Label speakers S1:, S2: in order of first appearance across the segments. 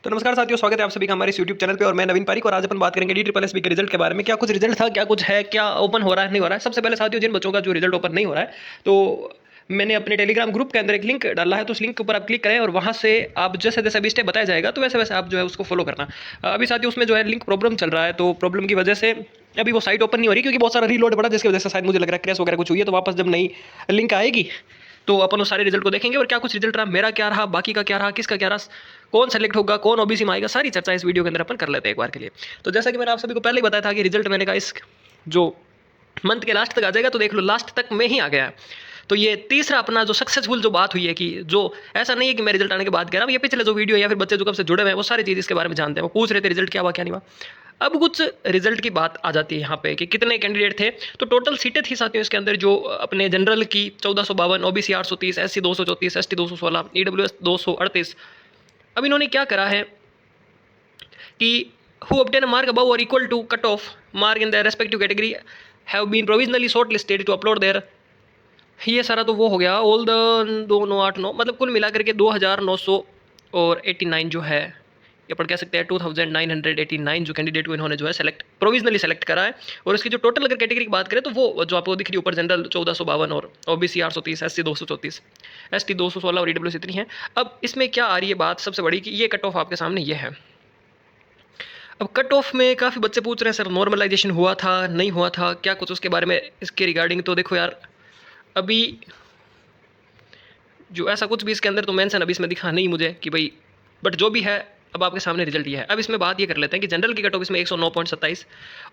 S1: तो नमस्कार साथियों, स्वागत है आप सभी का हमारे इस यूट्यूब चैनल पे। और मैं नवीन पारिक, और आज अपन बात करेंगे डी ट्रिपल एस बी के रिजल्ट के बारे में। क्या कुछ रिजल्ट था, क्या कुछ है, क्या ओपन हो रहा है, नहीं हो रहा है। सबसे पहले साथियों, जिन बच्चों का जो रिजल्ट ओपन नहीं हो रहा है, तो मैंने अपने टेलीग्राम ग्रुप के अंदर एक लिंक डाला है, तो उस लिंक के ऊपर आप क्लिक करें और वहाँ से आप जैसे जैसे अभी स्टेप बताया जाएगा तो वैसे वैसे आप जो है उसको फॉलो करना। अभी साथियों उसमें जो है लिंक प्रॉब्लम चल रहा है, तो प्रॉब्लम की वजह से अभी वो साइट ओपन नहीं हो रही, क्योंकि बहुत सारा रीलोड पड़ा, जिसकी वजह से शायद मुझे लग रहा है क्रैश वगैरह कुछ हुई है। तो वापस जब नई लिंक आएगी तो अपन उस सारे रिजल्ट को देखेंगे और क्या कुछ रिजल्ट रहा, मेरा क्या रहा, बाकी का क्या रहा, किसका क्या रहा, कौन सेलेक्ट होगा, कौन ओबीसी में आएगा, सारी चर्चा इस वीडियो के अंदर अपन कर लेते हैं एक बार के लिए। तो जैसा कि मैंने आप सभी को पहले ही बताया था कि रिजल्ट मैंने कहा इस जो मंथ के लास्ट तक आ जाएगा, तो देख लो लास्ट तक में ही आ गया है। तो ये तीसरा अपना जो सक्सेसफुल जो बात हुई है, कि जो ऐसा नहीं है कि मैं रिजल्ट आने के बाद कह रहा हूँ, ये पिछले जो वीडियो या फिर बच्चे जो कब से जुड़े हुए हैं वो सारी चीज़ इसके बारे में जानते हैं। वो पूछ रहे थे रिजल्ट क्या हुआ क्या नहीं हुआ। अब कुछ रिजल्ट की बात आ जाती है यहाँ पे कि कितने कैंडिडेट थे। तो टोटल सीटें थी साथियों इसके अंदर, जो अपने जनरल की 1452, ओबीसी 830, एससी 234, एसटी 216, ईडब्ल्यूएस 238। अब इन्होंने क्या करा है कि who obtain a mark above or equal to cut off mark in their respective category have been provisionally shortlisted to upload their, ये सारा तो वो हो गया ऑल द 2989, मतलब कुल मिला करके 2989 जो है, ये अपन कह सकते हैं 2989 जो कैंडिडेट को इन्होंने जो है सेलेक्ट प्रोविजनली सेलेक्ट करा है। और इसकी जो टोटल अगर कैटेगरी की बात करें तो वो जो आपको दिख रही है ऊपर, जनरल 1452 और ओबीसी 830, एससी 234, एसटी 216 और ईडब्ल्यूएस इतनी है। अब इसमें क्या आ रही है बात सबसे बड़ी, कि ये कट ऑफ आपके सामने ये है। अब कट ऑफ में काफ़ी बच्चे पूछ रहे हैं सर नॉर्मलाइजेशन हुआ था, नहीं हुआ था, क्या कुछ उसके बारे में इसके रिगार्डिंग। तो देखो यार, अभी जो ऐसा कुछ भी इसके अंदर तो मेंशन अभी इसमें दिखा नहीं मुझे कि भाई, बट जो भी है अब आपके सामने रिजल्ट ये है। अब इसमें बात ये कर लेते हैं कि जनरल की कट ऑफ इसमें 109.27,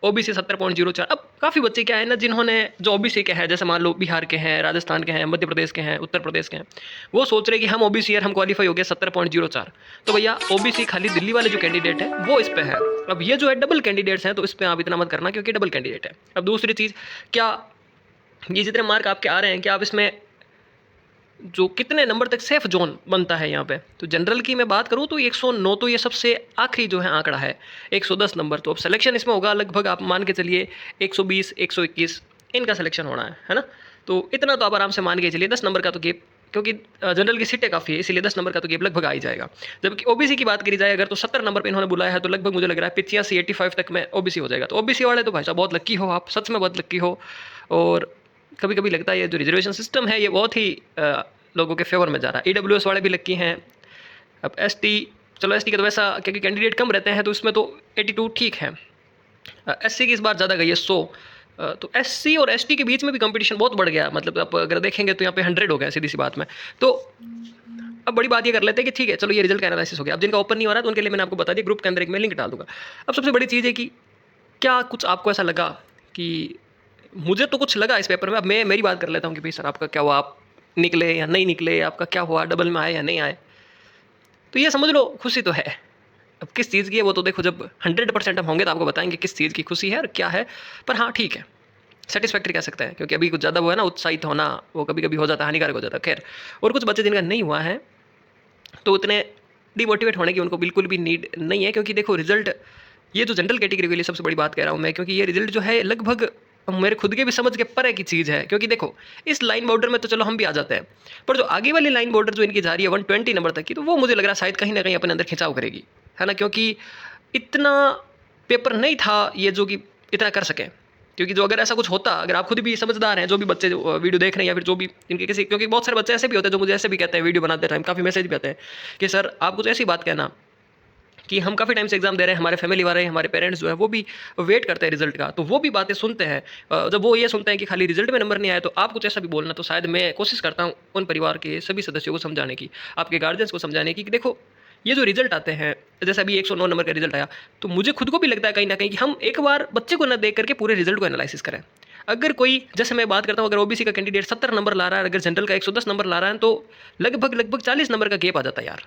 S1: ओबीसी 70.04। अब काफ़ी बच्चे क्या है ना, जिन्होंने जो ओबीसी के हैं, जैसे मान लो बिहार के हैं, राजस्थान के हैं, मध्य प्रदेश के हैं, उत्तर प्रदेश के हैं, वो सोच रहे कि हम ओबीसी यार हम क्वालिफाई हो गए 70.04। तो भैया ओबीसी खाली दिल्ली वाले जो कैंडिडेट है वो इस पे है। अब ये जो है डबल कैंडिडेट्स हैं, तो इस पर आप इतना मत करना क्योंकि डबल कैंडिडेट है। अब दूसरी चीज़, क्या ये जितने मार्क आपके आ रहे हैं, क्या आप इसमें जो कितने नंबर तक सेफ जोन बनता है यहाँ पे। तो जनरल की मैं बात करूँ तो 109 तो ये सबसे आखिरी जो है आंकड़ा है, 110 नंबर। तो अब सिलेक्शन इसमें होगा लगभग आप मान के चलिए 120, 121 इनका सिलेक्शन होना है ना। तो इतना तो आप आराम से मान के चलिए, 10 नंबर का तो गेप, क्योंकि जनरल की सीटें काफ़ी है इसीलिए 10 नंबर का तो गेप लगभग आ ही जाएगा। जबकि ओबीसी की बात करी जाए अगर, तो 70 नंबर पे इन्होंने बुलाया है, तो लगभग मुझे लग रहा है 85, 85 तक में ओबीसी हो जाएगा। तो ओबीसी वाले तो भाई साहब बहुत लक्की हो, आप सच में बहुत लक्की हो। और कभी कभी लगता है ये जो रिजर्वेशन सिस्टम है ये बहुत ही लोगों के फेवर में जा रहा है। ईडब्ल्यूएस वाले भी लक्की हैं। अब एसटी, चलो एसटी का तो वैसा क्योंकि कैंडिडेट कम रहते हैं तो इसमें तो 82 ठीक है। एससी की इस बार ज़्यादा गई है 100। तो एससी और एसटी के बीच में भी कंपटीशन बहुत बढ़ गया, मतलब आप अगर देखेंगे तो यहाँ पे 100 हो गया सीधी सी बात में। तो अब बड़ी बात ये कर लेते हैं कि ठीक है चलो ये रिजल्ट का एनालिसिस हो गया। अब जिनका ओपन नहीं हो रहा है तो उनके लिए मैंने आपको बता दिया, ग्रुप के अंदर एक मैं लिंक डाल दूंगा। अब सबसे बड़ी चीज़ है कि क्या कुछ आपको ऐसा लगा, कि मुझे तो कुछ लगा इस पेपर में। अब मैं मेरी बात कर लेता हूँ कि भाई सर आपका क्या हुआ, आप निकले या नहीं निकले, आपका क्या हुआ, डबल में आए या नहीं आए। तो ये समझ लो खुशी तो है। अब किस चीज़ की है वो तो देखो जब 100% हम होंगे तो आपको बताएंगे किस चीज़ की खुशी है और क्या है। पर हाँ ठीक है, सेटिस्फैक्ट्री कह सकते हैं, क्योंकि अभी कुछ ज़्यादा वो है ना उत्साहित होना, वो कभी कभी हो जाता है, हानिकारक हो जाता है। खैर, और कुछ बच्चे जिनका नहीं हुआ है तो उतने डिमोटिवेट होने की उनको बिल्कुल भी नीड नहीं है, क्योंकि देखो रिजल्ट ये जो जनरल कैटेगरी के लिए सबसे बड़ी बात कह रहा हूँ मैं, क्योंकि ये रिजल्ट जो है लगभग मेरे खुद के भी समझ के परे की चीज़ है। क्योंकि देखो इस लाइन बॉर्डर में तो चलो हम भी आ जाते हैं, पर जो आगे वाली लाइन बॉर्डर जो इनकी जा रही है 120 नंबर तक की, तो वो मुझे लग रहा है शायद कहीं ना कहीं अपने अंदर खिंचाव करेगी, है ना। क्योंकि इतना पेपर नहीं था ये जो कि इतना कर सके। क्योंकि जो अगर ऐसा कुछ होता, अगर आप खुद भी समझदार हैं, जो भी बच्चे वीडियो देख रहे हैं या फिर जो भी इनके किसी, क्योंकि बहुत सारे बच्चे ऐसे भी होते हैं जो मुझे ऐसे भी कहते हैं वीडियो बनाते टाइम, काफ़ी मैसेज भी आते हैं कि सर आप कुछ ऐसी बात कहना कि हम काफ़ी टाइम से एग्जाम दे रहे हैं, हमारे फैमिली वाले, हमारे पेरेंट्स जो है वो भी वेट करते हैं रिजल्ट का, तो वो भी बातें सुनते हैं। जब वो ये सुनते हैं कि खाली रिजल्ट में नंबर नहीं आया तो आप कुछ ऐसा भी बोलना, तो शायद मैं कोशिश करता हूँ उन परिवार के सभी सदस्यों को समझाने की, आपके गार्जियंस को समझाने की, कि देखो ये जो रिजल्ट आते हैं, जैसे अभी 109 नंबर का रिजल्ट आया, तो मुझे खुद को भी लगता है कहीं ना कहीं कि हम एक बार बच्चे को ना देख करके पूरे रिजल्ट को एनालिसिस करें। अगर कोई, जैसे मैं बात करता हूँ, अगर ओबीसी का कैंडिडेट 70 नंबर ला रहा है, अगर जनरल का 110 नंबर ला रहा है, तो लगभग 40 नंबर का गेप आ जाता है यार।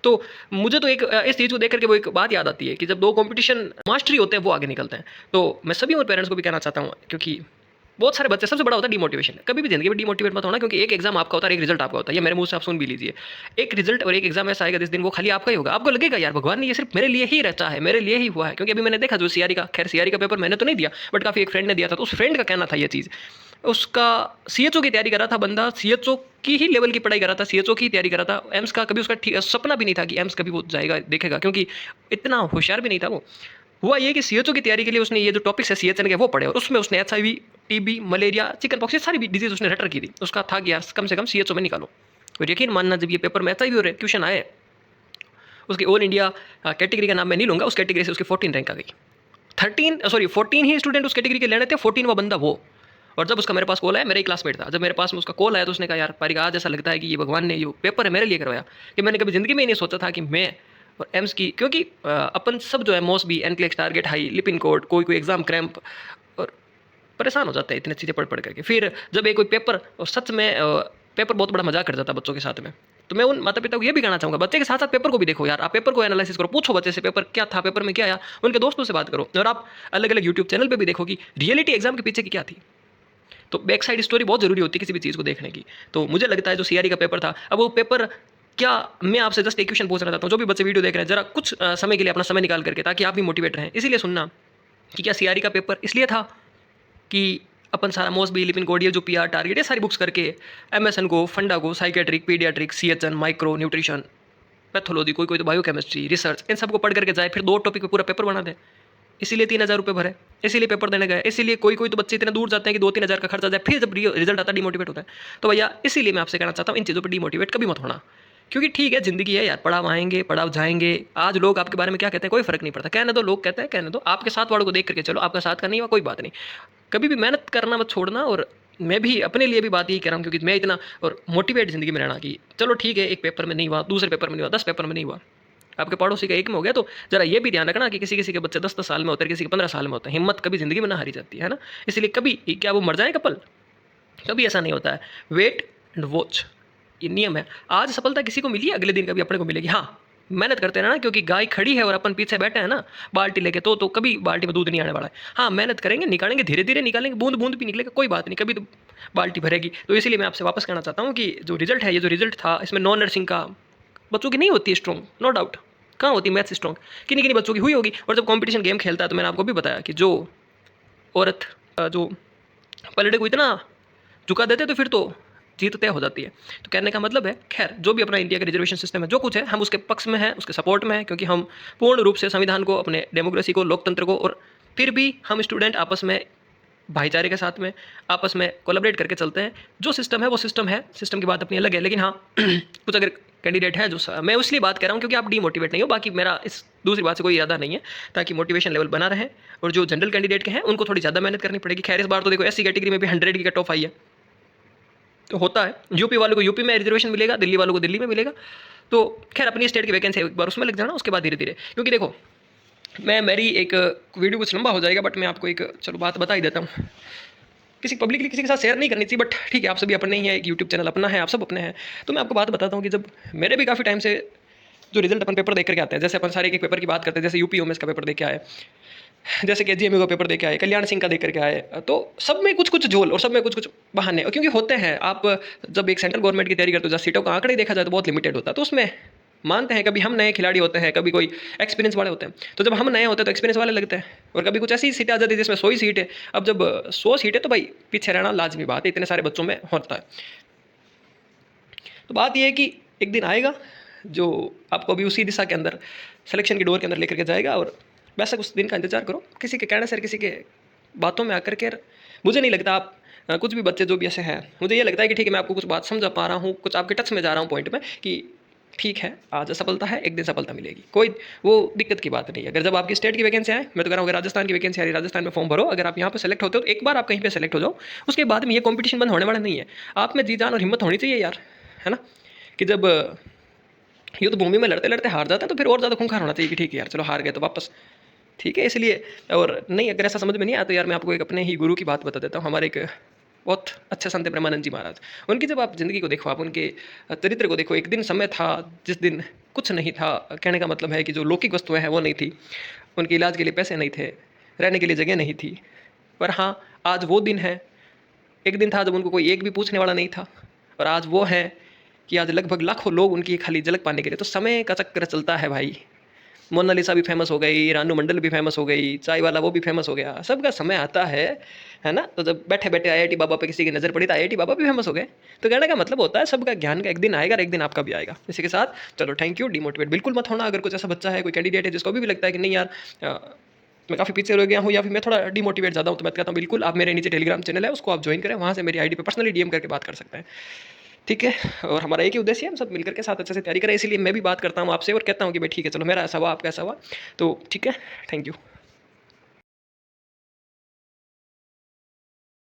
S1: तो मुझे तो एक इस चीज़ को देख करके वो एक बात याद आती है कि जब दो कंपटीशन मास्टरी होते हैं वो आगे निकलते हैं। तो मैं सभी और पेरेंट्स को भी कहना चाहता हूँ, क्योंकि बहुत सारे बच्चे, सबसे बड़ा होता है डिमोटिवेशन। कभी भी जिंदगी में डिमोटिवेट मत होना, क्योंकि एक एग्जाम आपका होता है, एक रिजल्ट आपका होता है। ये मेरे मुंह से आप सुन भी लीजिए, एक रिजल्ट और एक एग्जाम ऐसा आएगा जिस दिन वो खाली आपका ही होगा। आपको लगेगा यार भगवान ने ये सिर्फ मेरे लिए ही रचा है, मेरे लिए ही हुआ है। क्योंकि अभी मैंने देखा जो सीआरई का, खैर सीआरई का पेपर मैंने तो नहीं दिया, बट काफ़ी एक फ्रेंड ने दिया था, तो उस फ्रेंड का कहना था ये चीज़। उसका सीएचओ की तैयारी कर रहा था बंदा, सीएचओ की ही लेवल की पढ़ाई कर रहा था, सीएचओ की तैयारी कर रहा था। एम्स का कभी उसका सपना भी नहीं था कि एम्स कभी वो जाएगा देखेगा, क्योंकि इतना होशियार भी नहीं था वो। हुआ ये कि सीएचओ की तैयारी के लिए उसने ये जो टॉपिक्स है सीएचएन के वो पढ़े, और उसमें उसने HIV, TB, malaria, chicken pox, ये सारी भी डिजीज उसने रट रखी थी। उसका था कि यार कम से कम सीएचओ में निकालो। और यकीन मानना, जब ये पेपर में एचआईवी और क्वेश्चन आए, उसकी ऑल इंडिया कैटेगरी का नाम मैं नहीं लूँगा, उस कैटेगरी से उसकी 14 रैंक आ गई। 14 ही स्टूडेंट उस कैटेगरी के लेने थे, 14वां बंदा वो। और जब उसका मेरे पास कॉल आया, मेरा ही क्लासमेट था, जब मेरे पास में उसका कॉल आया तो उसने कहा यार पारिक, आज ऐसा लगता है कि ये भगवान ने ये पेपर है मेरे लिए करवाया, कि मैंने कभी ज़िंदगी में ही नहीं सोचा था कि मैं और एम्स की, क्योंकि अपन सब जो है मॉस भी, NCLEX, target high, Lipin code, कोई एग्जाम क्रैम्प, और परेशान हो जाता है इतनी चीज़ें पढ़ करके। फिर जब एक कोई पेपर, और सच में पेपर बहुत बड़ा मजाक कर जाता है बच्चों के साथ में। तो मैं उन माता पिता को ये भी कहना चाहूँगा, बच्चे के साथ साथ पेपर को भी देखो यार, आप पेपर को एनालिसिस करो, पूछो बच्चे से पेपर क्या था, पेपर में क्या आया, उनके दोस्तों से बात करो, और आप अलग अलग यूट्यूब चैनल पे भी देखो कि रियलिटी एग्जाम के पीछे की क्या थी। तो बैक साइड स्टोरी बहुत ज़रूरी होती है किसी भी चीज़ को देखने की। तो मुझे लगता है जो सीआरई का पेपर था, अब वो पेपर क्या, मैं आपसे जस्ट एक क्वेश्चन पूछना चाहता हूँ, जो भी बच्चे वीडियो देख रहे हैं, जरा कुछ समय के लिए अपना समय निकाल करके, ताकि आप भी मोटिवेट रहें, इसीलिए सुनना कि क्या सीआरई का पेपर इसलिए था कि अपन सारा मोस बी, लिपिन कोड, ये जो पीआर, टारगेट, ये सारी बुक्स करके एमएसएन को, फंडा को, psychiatric, paediatric, CHN, micro nutrition, pathology, कोई तो बायोकेमिस्ट्री, रिसर्च, इन सबको पढ़ करके जाए, फिर 2 टॉपिक पे पूरा पेपर बना दे। इसीलिए 3,000 रुपये भरे, इसीलिए पेपर देने गए, इसीलिए कोई तो बच्चे इतने दूर जाते हैं कि 2-3 हज़ार का खर्चा जाए, फिर जब रिजल्ट आता है डिमोटिवेट होता है। तो भैया इसीलिए मैं आपसे कहना चाहता हूँ, इन चीज़ों पर डिमोटिवेट कभी मत होना, क्योंकि ठीक है ज़िंदगी है यार, पढ़ाव आएंगे, पढ़ाव जाएंगे। आज लोग आपके बारे में क्या कहते हैं कोई फर्क नहीं पड़ता, कहने दो, लोग कहते हैं कहने दो, आपके साथ वालों को देख करके चलो, आपका साथ का नहीं हुआ कोई बात नहीं, कभी भी मेहनत करना मत छोड़ना। और मैं भी अपने लिए भी बात यही कह रहा हूँ, क्योंकि मैं इतना और मोटिवेट ज़िंदगी में रहना कि चलो ठीक है, एक पेपर में नहीं हुआ, दूसरे पेपर में नहीं हुआ, 10 पेपर में नहीं हुआ, आपके पड़ोसी का एक में हो गया, तो जरा ये भी ध्यान रखना कि किसी किसी के बच्चे 10-10 साल में होते हैं, किसी के 15 साल में होते हैं। हिम्मत कभी ज़िंदगी में ना हारी जाती है ना, इसलिए कभी क्या वो मर जाए कपल, कभी ऐसा नहीं होता है। वेट एंड वॉच, ये नियम है। आज सफलता किसी को मिली है, अगले दिन कभी अपने को मिलेगी। हाँ, मेहनत करते रहना, क्योंकि गाय खड़ी है और अपन पीछे बैठे हैं ना बाल्टी लेके, तो कभी बाल्टी में दूध नहीं आने वाला है। हाँ, मेहनत करेंगे, निकालेंगे, धीरे धीरे निकालेंगे, बूंद बूंद भी निकलेगा, कोई बात नहीं, कभी तो बाल्टी भरेगी। तो इसीलिए मैं आपसे वापस कहना चाहता हूँ कि जो रिजल्ट है, ये जो रिजल्ट था, इसमें नॉन नर्सिंग का बच्चों की नहीं होती है स्ट्रॉन्ग, नो डाउट। कहाँ होती मैथ्स स्ट्रॉन्ग, किन्हीं किन्हीं बच्चों की हुई होगी। और जब कॉम्पिटिशन गेम खेलता है, तो मैंने आपको भी बताया कि जो औरत जो पलड़े को इतना झुका देते, तो फिर तो जीत तय हो जाती है। तो कहने का मतलब है, खैर जो भी अपना इंडिया का रिजर्वेशन सिस्टम है, जो कुछ है, हम उसके पक्ष में हैं, उसके सपोर्ट में हैं, क्योंकि हम पूर्ण रूप से संविधान को, अपने डेमोक्रेसी को, लोकतंत्र को, और फिर भी हम स्टूडेंट आपस में भाईचारे के साथ में आपस में कोलैबोरेट करके चलते हैं। जो सिस्टम है वो सिस्टम है, सिस्टम की बात अपनी अलग है। लेकिन हाँ कुछ अगर कैंडिडेट है जो, मैं इसलिए बात कर रहा हूँ क्योंकि आप डीमोटिवेट नहीं हो, बाकी मेरा इस दूसरी बात से कोई इरादा नहीं है, ताकि मोटिवेशन लेवल बना रहे। और जो जनरल कैंडिडेट के हैं उनको थोड़ी ज़्यादा मेहनत करनी पड़ेगी। खैर इस बार तो देखो एससी कैटेगरी में भी 100 की कट ऑफ आई है, तो होता है। यूपी वालों को यूपी में रिजर्वेशन मिलेगा, दिल्ली वालों को दिल्ली में मिलेगा। तो खैर अपनी स्टेट की वैकेंसी एक बार उसमें लग जाना, उसके बाद धीरे धीरे, क्योंकि देखो मेरी एक वीडियो कुछ लंबा हो जाएगा, बट मैं आपको एक चलो बात बता ही देता हूँ। किसी पब्लिकली किसी के साथ शेयर नहीं करनी चाहिए, बट ठीक है, आप सभी अपने ही है, एक यूट्यूब चैनल अपना है, आप सब अपने हैं। तो मैं आपको बात बताता हूँ कि जब मेरे भी काफ़ी टाइम से जो रिजल्ट अपन पेपर देख करके आते हैं, जैसे अपन सारे एक पेपर की बात करते हैं, जैसे यूपी ओमेस का पेपर देख के आए, जैसे कि जीएमयू का पेपर देख के आए, कल्याण सिंह का देख करके आए, तो सब में कुछ कुछ झोल और सब में कुछ कुछ बहाने, क्योंकि होते हैं। आप जब एक सेंट्रल गवर्नमेंट की तैयारी करते हो, जब सीटों का आंकड़ा ही देखा जाए तो बहुत लिमिटेड होता है, तो उसमें मानते हैं कभी हम नए खिलाड़ी होते हैं, कभी कोई एक्सपीरियंस वाले होते हैं। तो जब हम नए होते हैं तो एक्सपीरियंस वाले लगते हैं, और कभी कुछ ऐसी सीटें आ जाती है जिसमें 100 ही सीट है। अब जब 100 सीट है तो भाई पीछे रहना लाजमी बात है, इतने सारे बच्चों में होता है। तो बात यह है कि एक दिन आएगा जो आपको अभी उसी दिशा के अंदर, सिलेक्शन की डोर के अंदर लेकर के जाएगा, और वैसा उस दिन का इंतजार करो। किसी के कहने से, किसी के बातों में आकर के, मुझे नहीं लगता आप कुछ भी बच्चे जो भी ऐसे हैं, मुझे ये लगता है कि ठीक है मैं आपको कुछ बात समझा पा रहा हूँ, कुछ आपके टच में जा रहा हूँ पॉइंट में, कि ठीक है आज असफलता है, एक दिन सफलता मिलेगी, कोई वो दिक्कत की बात नहीं है। अगर जब आपकी स्टेट की वैकेंसी आए, मैं तो कह रहा हूँ, अगर राजस्थान की वैकेंसी आ रही है, राजस्थान में फॉर्म भरो। अगर आप यहाँ पर सेलेक्ट होते हो तो एक बार आप कहीं पे सेलेक्ट हो जाओ, उसके बाद में ये कंपटीशन बंद होने वाला नहीं है। आप में जी जान और हिम्मत होनी चाहिए यार, है ना, कि जब युद्ध भूमि में लड़ते लड़ते हार जाते हैं तो फिर और ज़्यादा खूंखार होना चाहिए कि ठीक है यार चलो हार गए तो वापस, ठीक है। इसलिए, और नहीं अगर ऐसा समझ में नहीं आया तो यार मैं आपको एक अपने ही गुरु की बात बता देता हूँ। हमारे एक बहुत अच्छे संत ब्रह्मानंद जी महाराज, उनकी जब आप ज़िंदगी को देखो, आप उनके चरित्र को देखो, एक दिन समय था जिस दिन कुछ नहीं था। कहने का मतलब है कि जो लौकिक वस्तुएं हैं वो नहीं थी, उनके इलाज के लिए पैसे नहीं थे, रहने के लिए जगह नहीं थी। पर हाँ, आज वो दिन है, एक दिन था जब उनको कोई एक भी पूछने वाला नहीं था, और आज वो है कि आज लगभग लाखों लोग उनकी खाली झलक पाने के लिए। तो समय का चक्कर चलता है भाई, मोनालिसा भी फेमस हो गई, रानू मंडल भी फेमस हो गई, चाय वाला वो भी फेमस हो गया। सबका समय आता है ना। तो जब बैठे बैठे आईआईटी बाबा पे किसी की नज़र पड़ी तो आईआईटी बाबा भी फेमस हो गए। तो कहने का मतलब होता है सबका ज्ञान का एक दिन आएगा और एक दिन आपका भी आएगा। इसी के साथ चलो थैंक यू। डिमोटिवेट बिल्कुल मत होना। अगर कुछ ऐसा बच्चा है, कोई कैंडिडेट है जिसको भी लगता है कि नहीं यार मैं काफ़ी पीछे रह गया हूँ या फिर मैं थोड़ा डिमोटिवेट ज़्यादा हूँ, तो मैं कहता हूँ बिल्कुल आप मेरे नीचे टेलीग्राम चैनल है उसको आप ज्वाइन करें, वहाँ से मेरी आईडी पे पर्सनली डीएम करके बात कर सकते हैं। ठीक है। और हमारा एक ही उद्देश्य है, हम सब मिलकर के साथ अच्छे से तैयारी करें। इसीलिए मैं भी बात करता हूँ आपसे और कहता हूँ कि भाई ठीक है चलो मेरा ऐसा हुआ आपका ऐसा हुआ। तो ठीक है, थैंक यू।